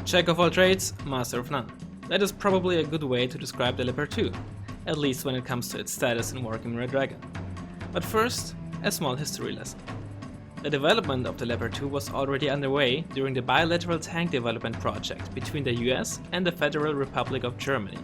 Jack of all trades, master of none. That is probably a good way to describe the Leopard 2, at least when it comes to its status in Wargame Red Dragon. But first, a small history lesson. The development of the Leopard 2 was already underway during the bilateral tank development project between the US and the Federal Republic of Germany.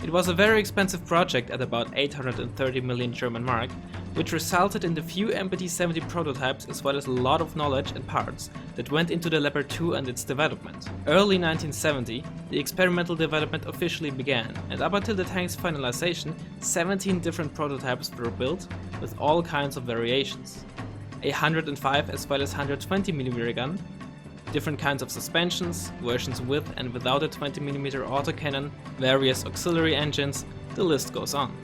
It was a very expensive project at about 830 million German mark, which resulted in the few MPT-70 prototypes as well as a lot of knowledge and parts that went into the Leopard 2 and its development. Early 1970, the experimental development officially began, and up until the tank's finalization, 17 different prototypes were built with all kinds of variations. A 105 as well as 120mm gun, different kinds of suspensions, versions with and without a 20mm autocannon, various auxiliary engines, the list goes on.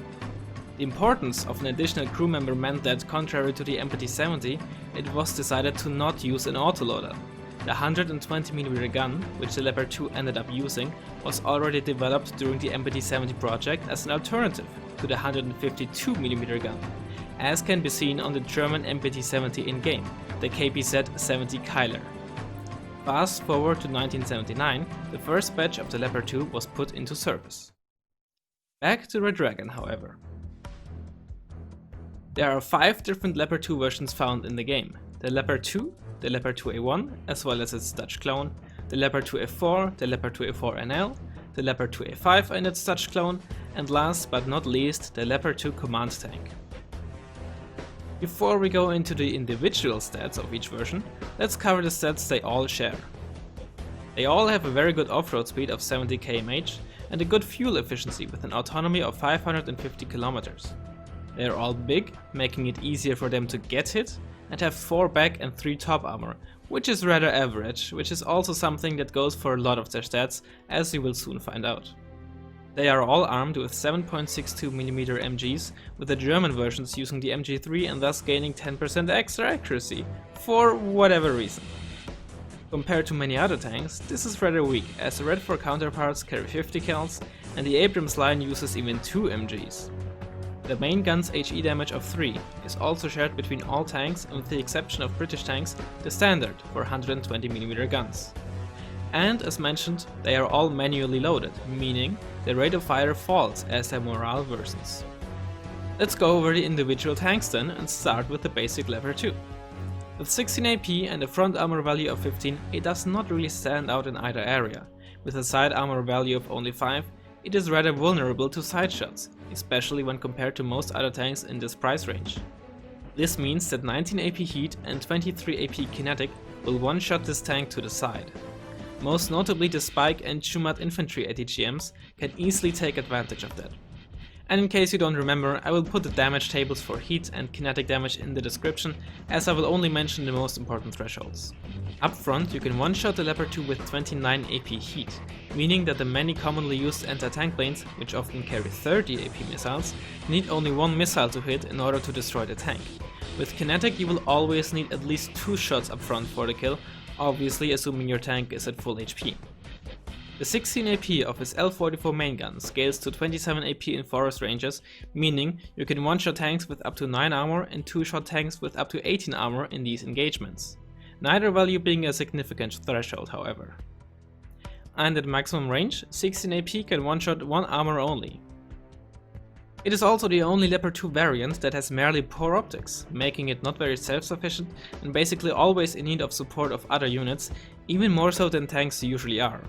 The importance of an additional crew member meant that, contrary to the MPT-70, it was decided to not use an autoloader. The 120mm gun, which the Leopard 2 ended up using, was already developed during the MPT-70 project as an alternative to the 152mm gun, as can be seen on the German MPT-70 in-game, the KPZ-70 Keiler. Fast forward to 1979, the first batch of the Leopard 2 was put into service. Back to Red Dragon, however. There are 5 different Leopard 2 versions found in the game: the Leopard 2, the Leopard 2A1, as well as its Dutch clone, the Leopard 2A4, the Leopard 2A4 NL, the Leopard 2A5 and its Dutch clone, and last but not least, the Leopard 2 command tank. Before we go into the individual stats of each version, let's cover the stats they all share. They all have a very good off-road speed of 70 km/h and a good fuel efficiency with an autonomy of 550 km. They are all big, making it easier for them to get hit, and have 4 back and 3 top armor, which is rather average, which is also something that goes for a lot of their stats, as you will soon find out. They are all armed with 7.62mm MGs, with the German versions using the MG3 and thus gaining 10% extra accuracy, for whatever reason. Compared to many other tanks, this is rather weak, as the Red 4 counterparts carry 50 cals and the Abrams line uses even 2 MGs. The main gun's HE damage of 3 is also shared between all tanks, and with the exception of British tanks, the standard for 120mm guns. And as mentioned, they are all manually loaded, meaning the rate of fire falls as their morale worsens. Let's go over the individual tanks then and start with the basic Leopard 2. With 16 AP and a front armor value of 15, it does not really stand out in either area. With a side armor value of only 5, it is rather vulnerable to side shots, especially when compared to most other tanks in this price range. This means that 19 AP heat and 23 AP kinetic will one-shot this tank to the side. Most notably the Spike and Chumat infantry ATGMs can easily take advantage of that. And in case you don't remember, I will put the damage tables for heat and kinetic damage in the description, as I will only mention the most important thresholds. Up front you can one-shot the Leopard 2 with 29 AP heat, meaning that the many commonly used anti-tank planes, which often carry 30 AP missiles, need only 1 missile to hit in order to destroy the tank. With kinetic you will always need at least 2 shots up front for the kill, obviously assuming your tank is at full HP. The 16 AP of his L44 main gun scales to 27 AP in forest ranges, meaning you can one-shot tanks with up to 9 armor and 2-shot tanks with up to 18 armor in these engagements. Neither value being a significant threshold, however. And at maximum range, 16 AP can one-shot 1 armor only. It is also the only Leopard 2 variant that has merely poor optics, making it not very self-sufficient and basically always in need of support of other units, even more so than tanks usually are.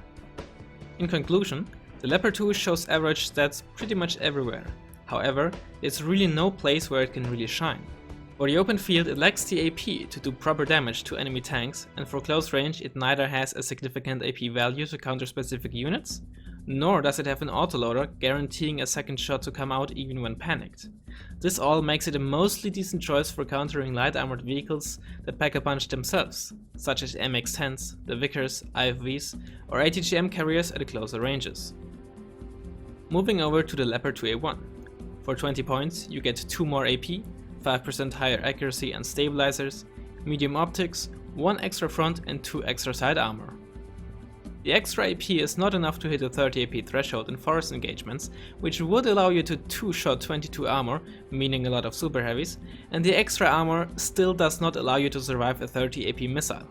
In conclusion, the Leopard 2 shows average stats pretty much everywhere. However, there's really no place where it can really shine. For the open field it lacks the AP to do proper damage to enemy tanks, and for close range it neither has a significant AP value to counter specific units, nor does it have an autoloader guaranteeing a second shot to come out even when panicked. This all makes it a mostly decent choice for countering light armored vehicles that pack a punch themselves, such as MX-10s, the Vickers, IFVs, or ATGM carriers at closer ranges. Moving over to the Leopard 2A1. For 20 points you get 2 more AP, 5% higher accuracy and stabilizers, medium optics, 1 extra front and 2 extra side armor. The extra AP is not enough to hit a 30 AP threshold in forest engagements, which would allow you to 2-shot 22 armor, meaning a lot of super heavies, and the extra armor still does not allow you to survive a 30 AP missile.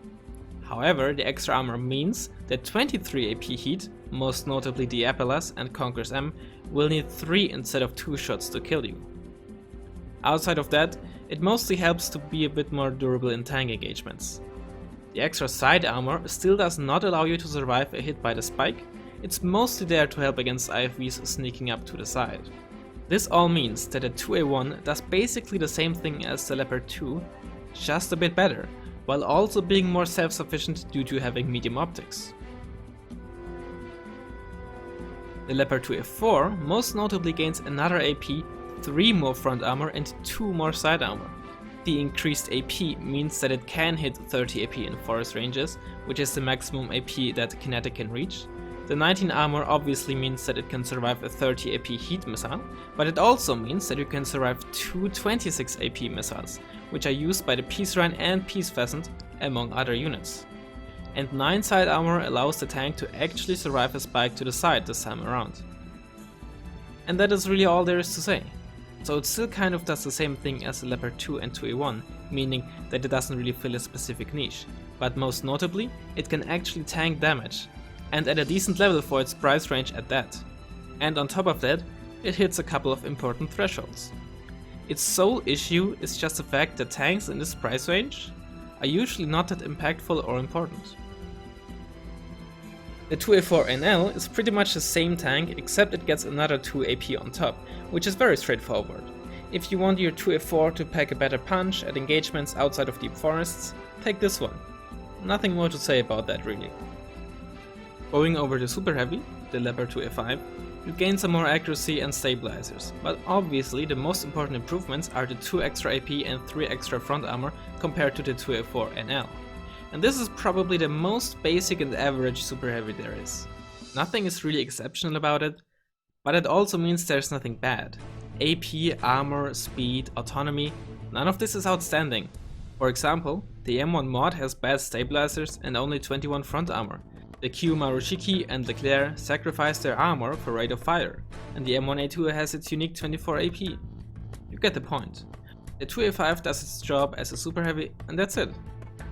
However, the extra armor means that 23 AP heat, most notably the Appellas and Conqueror's M, will need 3 instead of 2 shots to kill you. Outside of that, it mostly helps to be a bit more durable in tank engagements. The extra side armor still does not allow you to survive a hit by the spike, it's mostly there to help against IFVs sneaking up to the side. This all means that the 2A1 does basically the same thing as the Leopard 2, just a bit better, while also being more self-sufficient due to having medium optics. The Leopard 2A4 most notably gains another AP, 3 more front armor and 2 more side armor. The increased AP means that it can hit 30 AP in forest ranges, which is the maximum AP that kinetic can reach. The 19 armor obviously means that it can survive a 30 AP heat missile, but it also means that you can survive 2 26 AP missiles, which are used by the Peace Rhine and Peace Pheasant, among other units. And 9 side armor allows the tank to actually survive a spike to the side this time around. And that is really all there is to say. So it still kind of does the same thing as the Leopard 2 and 2A1, meaning that it doesn't really fill a specific niche, but most notably, it can actually tank damage, and at a decent level for its price range at that. And on top of that, it hits a couple of important thresholds. Its sole issue is just the fact that tanks in this price range are usually not that impactful or important. The 2A4 NL is pretty much the same tank, except it gets another 2 AP on top, which is very straightforward. If you want your 2A4 to pack a better punch at engagements outside of deep forests, take this one. Nothing more to say about that really. Going over to Super Heavy, the Leopard 2A5, you gain some more accuracy and stabilizers, but obviously the most important improvements are the 2 extra AP and 3 extra front armor compared to the 2A4 NL. And this is probably the most basic and average Super Heavy there is. Nothing is really exceptional about it, but it also means there's nothing bad. AP, armor, speed, autonomy, none of this is outstanding. For example, the M1 mod has bad stabilizers and only 21 front armor. The Q Marushiki and Leclerc sacrifice their armor for rate of fire, and the M1A2 has its unique 24 AP. You get the point. The 2A5 does its job as a super heavy, and that's it.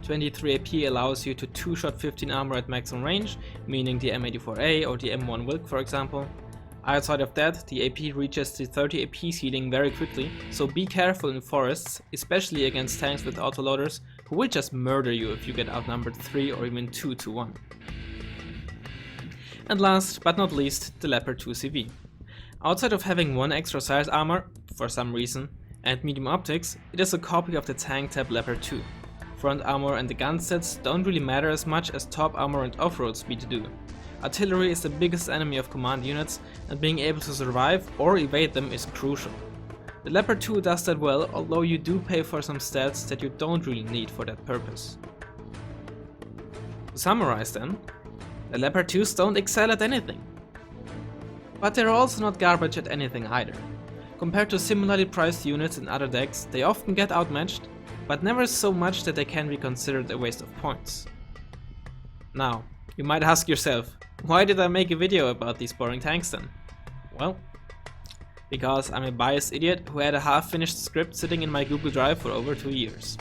23 AP allows you to 2-shot 15 armor at maximum range, meaning the M84A or the M1 Wilk for example. Outside of that, the AP reaches the 30 AP ceiling very quickly, so be careful in forests, especially against tanks with autoloaders, who will just murder you if you get outnumbered 3 or even 2 to 1. And last but not least, the Leopard 2 CV. Outside of having 1 extra side armor, for some reason, and medium optics, it is a copy of the tank type Leopard 2. Front armor and the gun sets don't really matter as much as top armor and off-road speed do. Artillery is the biggest enemy of command units, and being able to survive or evade them is crucial. The Leopard 2 does that well, although you do pay for some stats that you don't really need for that purpose. To summarize then, the Leopard 2s don't excel at anything. But they're also not garbage at anything either. Compared to similarly priced units in other decks, they often get outmatched, but never so much that they can be considered a waste of points. Now, you might ask yourself, why did I make a video about these boring tanks then? Well, because I'm a biased idiot who had a half-finished script sitting in my Google Drive for over 2 years.